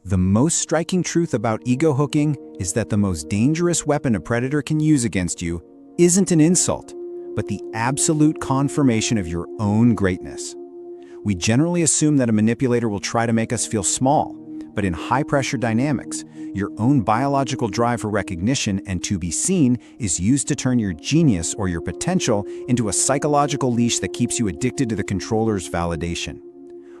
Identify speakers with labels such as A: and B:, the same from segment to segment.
A: The most striking truth about ego hooking is that the most dangerous weapon a predator can use against you isn't an insult, but the absolute confirmation of your own greatness. We generally assume that a manipulator will try to make us feel small, but in high-pressure dynamics, your own biological drive for recognition and to be seen is used to turn your genius or your potential into a psychological leash that keeps you addicted to the controller's validation.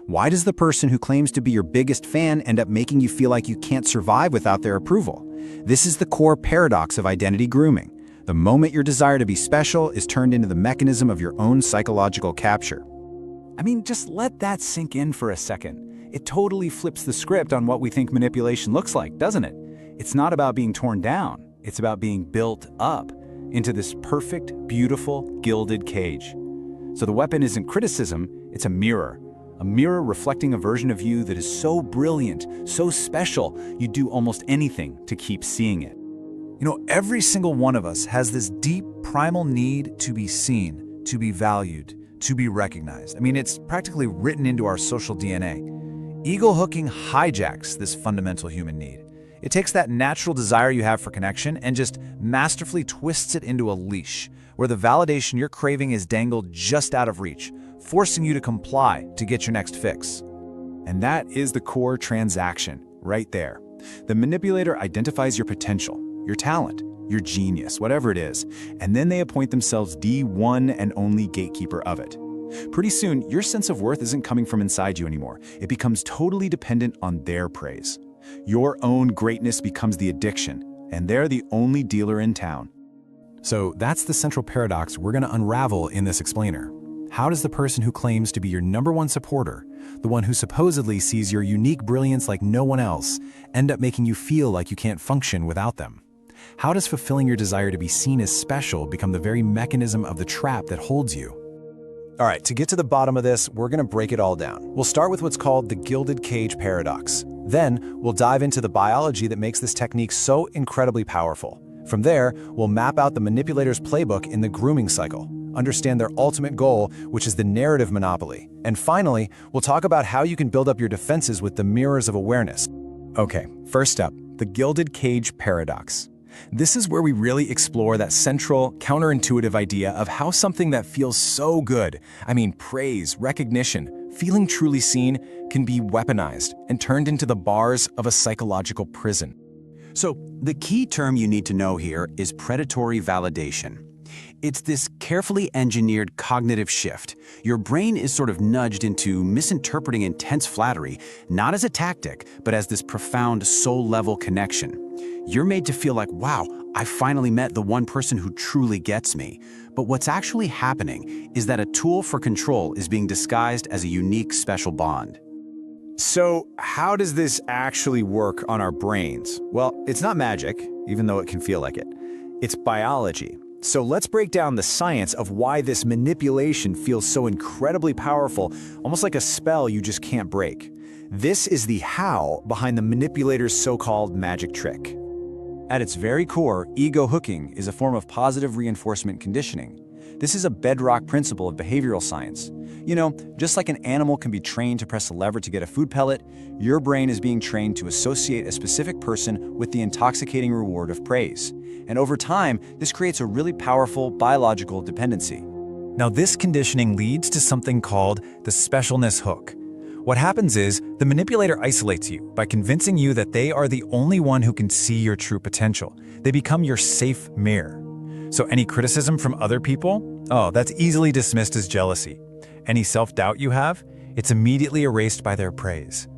A: Why does the person who claims to be your biggest fan end up making you feel like you can't survive without their approval? This is the core paradox of identity grooming. The moment your desire to be special is turned into the mechanism of your own psychological capture.
B: I mean, just let that sink in for a second. It totally flips the script on what we think manipulation looks like, doesn't it? It's not about being torn down. It's about being built up into this perfect, beautiful, gilded cage. So the weapon isn't criticism, it's a mirror reflecting a version of you that is so brilliant, so special, you'd do almost anything to keep seeing it.
C: You know, every single one of us has this deep, primal need to be seen, to be valued, to be recognized. I mean, it's practically written into our social DNA. Ego hooking hijacks this fundamental human need. It takes that natural desire you have for connection and just masterfully twists it into a leash, where the validation you're craving is dangled just out of reach, forcing you to comply to get your next fix.
B: And that is the core transaction, right there. The manipulator identifies your potential, your talent, your genius, whatever it is, and then they appoint themselves the one and only gatekeeper of it. Pretty soon, your sense of worth isn't coming from inside you anymore. It becomes totally dependent on their praise. Your own greatness becomes the addiction, and they're the only dealer in town.
D: So that's the central paradox we're going to unravel in this explainer. How does the person who claims to be your #1 supporter, the one who supposedly sees your unique brilliance like no one else, end up making you feel like you can't function without them? How does fulfilling your desire to be seen as special become the very mechanism of the trap that holds you? All right, to get to the bottom of this, we're going to break it all down. We'll start with what's called the gilded cage paradox. Then, we'll dive into the biology that makes this technique so incredibly powerful. From there, we'll map out the manipulator's playbook in the grooming cycle, understand their ultimate goal, which is the narrative monopoly. And finally, we'll talk about how you can build up your defenses with the mirrors of awareness. Okay, first up, the gilded cage paradox. This is where we really explore that central, counterintuitive idea of how something that feels so good, I mean praise, recognition, feeling truly seen, can be weaponized and turned into the bars of a psychological prison.
A: So, the key term you need to know here is predatory validation. It's this carefully engineered cognitive shift. Your brain is sort of nudged into misinterpreting intense flattery, not as a tactic, but as this profound soul-level connection. You're made to feel like, wow, I finally met the one person who truly gets me. But what's actually happening is that a tool for control is being disguised as a unique special bond.
B: So, how does this actually work on our brains? Well, it's not magic, even though it can feel like it. It's biology. So let's break down the science of why this manipulation feels so incredibly powerful, almost like a spell you just can't break. This is the how behind the manipulator's so-called magic trick. At its very core, ego hooking is a form of positive reinforcement conditioning. This is a bedrock principle of behavioral science. You know, just like an animal can be trained to press a lever to get a food pellet, your brain is being trained to associate a specific person with the intoxicating reward of praise. And over time, this creates a really powerful biological dependency.
D: Now, this conditioning leads to something called the specialness hook. What happens is, the manipulator isolates you by convincing you that they are the only one who can see your true potential. They become your safe mirror. So any criticism from other people? Oh, that's easily dismissed as jealousy. Any self-doubt you have? It's immediately erased by their praise.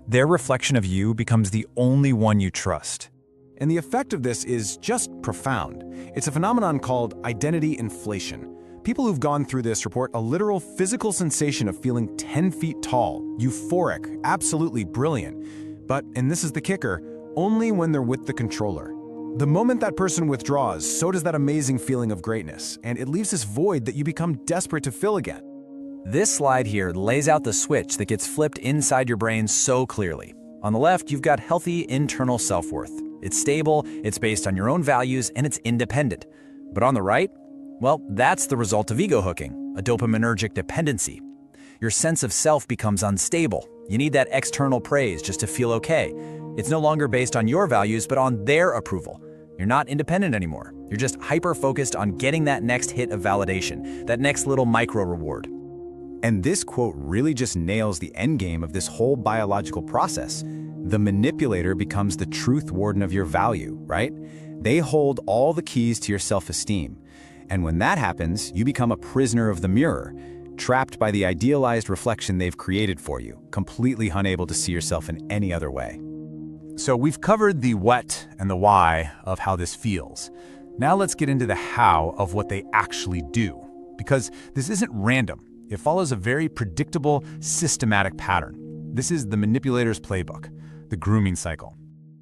D: Their reflection of you becomes the only one you trust.
B: And the effect of this is just profound. It's a phenomenon called identity inflation. People who've gone through this report a literal physical sensation of feeling 10 feet tall, euphoric, absolutely brilliant. But, and this is the kicker, only when they're with the controller. The moment that person withdraws, so does that amazing feeling of greatness, and it leaves this void that you become desperate to fill again.
C: This slide here lays out the switch that gets flipped inside your brain so clearly. On the left, you've got healthy internal self-worth. It's stable, it's based on your own values, and it's independent. But on the right, well, that's the result of ego hooking, a dopaminergic dependency. Your sense of self becomes unstable. You need that external praise just to feel okay. It's no longer based on your values, but on their approval. You're not independent anymore. You're just hyper-focused on getting that next hit of validation, that next little micro-reward.
B: And this quote really just nails the endgame of this whole biological process. The manipulator becomes the truth warden of your value, right? They hold all the keys to your self-esteem. And when that happens, you become a prisoner of the mirror, trapped by the idealized reflection they've created for you, completely unable to see yourself in any other way.
D: So we've covered the what and the why of how this feels. Now let's get into the how of what they actually do. Because this isn't random. It follows a very predictable, systematic pattern. This is the manipulator's playbook, the grooming cycle.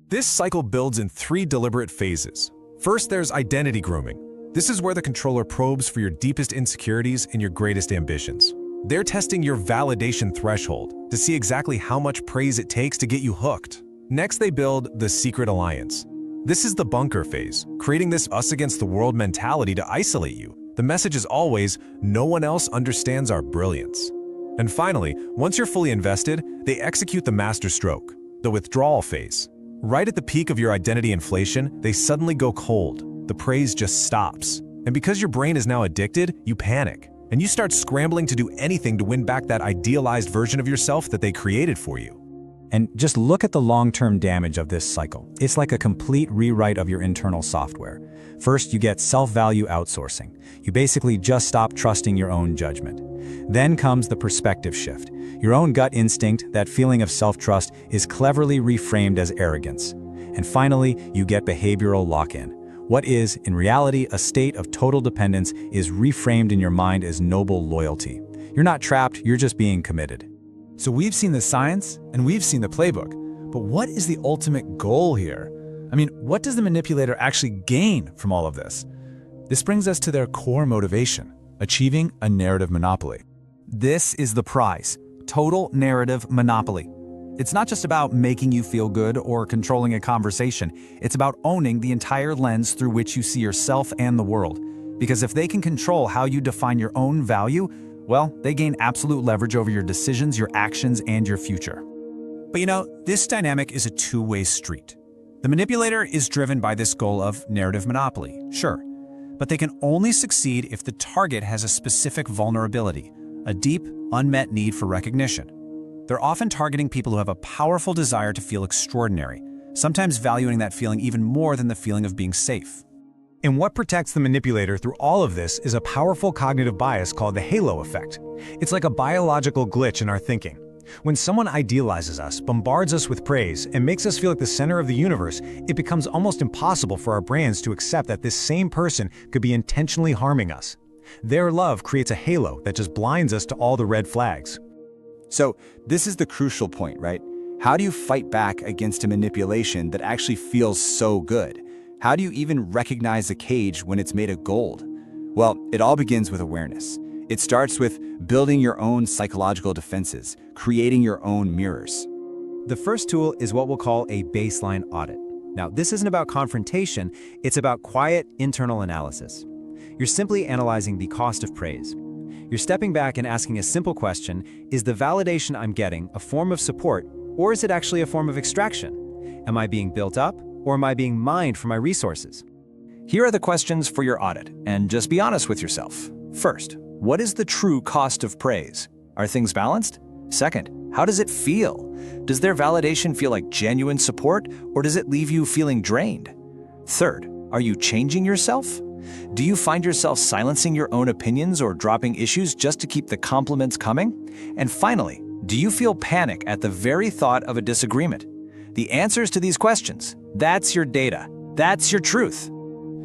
D: This cycle builds in 3 deliberate phases. First, there's identity grooming. This is where the controller probes for your deepest insecurities and your greatest ambitions. They're testing your validation threshold to see exactly how much praise it takes to get you hooked. Next, they build the secret alliance. This is the bunker phase, creating this us-against-the-world mentality to isolate you. The message is always, no one else understands our brilliance. And finally, once you're fully invested, they execute the master stroke, the withdrawal phase. Right at the peak of your identity inflation, they suddenly go cold. The praise just stops. And because your brain is now addicted, you panic. And you start scrambling to do anything to win back that idealized version of yourself that they created for you.
A: And just look at the long-term damage of this cycle. It's like a complete rewrite of your internal software. First, you get self-value outsourcing. You basically just stop trusting your own judgment. Then comes the perspective shift. Your own gut instinct, that feeling of self-trust, is cleverly reframed as arrogance. And finally, you get behavioral lock-in. What is, in reality, a state of total dependence is reframed in your mind as noble loyalty. You're not trapped, you're just being committed.
C: So we've seen the science and we've seen the playbook, but what is the ultimate goal here? I mean, what does the manipulator actually gain from all of this? This brings us to their core motivation, achieving a narrative monopoly. This is the prize, total narrative monopoly. It's not just about making you feel good or controlling a conversation. It's about owning the entire lens through which you see yourself and the world. Because if they can control how you define your own value, well, they gain absolute leverage over your decisions, your actions, and your future. But you know, this dynamic is a two-way street. The manipulator is driven by this goal of narrative monopoly, sure, but they can only succeed if the target has a specific vulnerability, a deep, unmet need for recognition. They're often targeting people who have a powerful desire to feel extraordinary, sometimes valuing that feeling even more than the feeling of being safe.
D: And what protects the manipulator through all of this is a powerful cognitive bias called the halo effect. It's like a biological glitch in our thinking. When someone idealizes us, bombards us with praise, and makes us feel like the center of the universe, it becomes almost impossible for our brains to accept that this same person could be intentionally harming us. Their love creates a halo that just blinds us to all the red flags.
B: So this is the crucial point, right? How do you fight back against a manipulation that actually feels so good? How do you even recognize a cage when it's made of gold? Well, it all begins with awareness. It starts with building your own psychological defenses, creating your own mirrors.
A: The first tool is what we'll call a baseline audit. Now, this isn't about confrontation, it's about quiet internal analysis. You're simply analyzing the cost of praise. You're stepping back and asking a simple question: is the validation I'm getting a form of support, or is it actually a form of extraction? Am I being built up, or am I being mined for my resources?
C: Here are the questions for your audit, and just be honest with yourself. First, what is the true cost of praise? Are things balanced? Second, how does it feel? Does their validation feel like genuine support, or does it leave you feeling drained? Third, are you changing yourself? Do you find yourself silencing your own opinions or dropping issues just to keep the compliments coming? And finally, do you feel panic at the very thought of a disagreement? The answers to these questions, that's your data. That's your truth.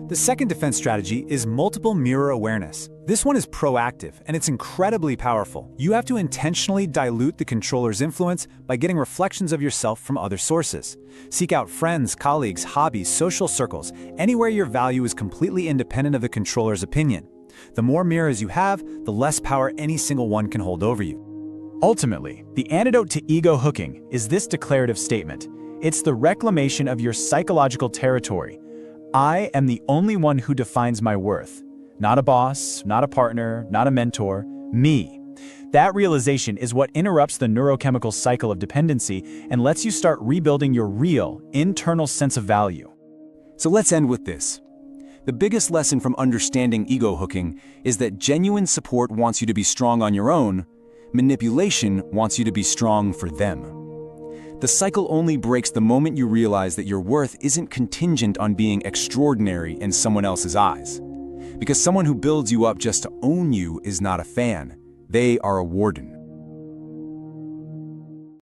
A: The second defense strategy is multiple mirror awareness. This one is proactive, and it's incredibly powerful. You have to intentionally dilute the controller's influence by getting reflections of yourself from other sources. Seek out friends, colleagues, hobbies, social circles, anywhere your value is completely independent of the controller's opinion. The more mirrors you have, the less power any single one can hold over you. Ultimately, the antidote to ego hooking is this declarative statement. It's the reclamation of your psychological territory. I am the only one who defines my worth. Not a boss, not a partner, not a mentor, me.
E: That realization is what interrupts the neurochemical cycle of dependency and lets you start rebuilding your real, internal sense of value.
A: So let's end with this. The biggest lesson from understanding ego hooking is that genuine support wants you to be strong on your own, manipulation wants you to be strong for them. The cycle only breaks the moment you realize that your worth isn't contingent on being extraordinary in someone else's eyes. Because someone who builds you up just to own you is not a fan, they are a warden.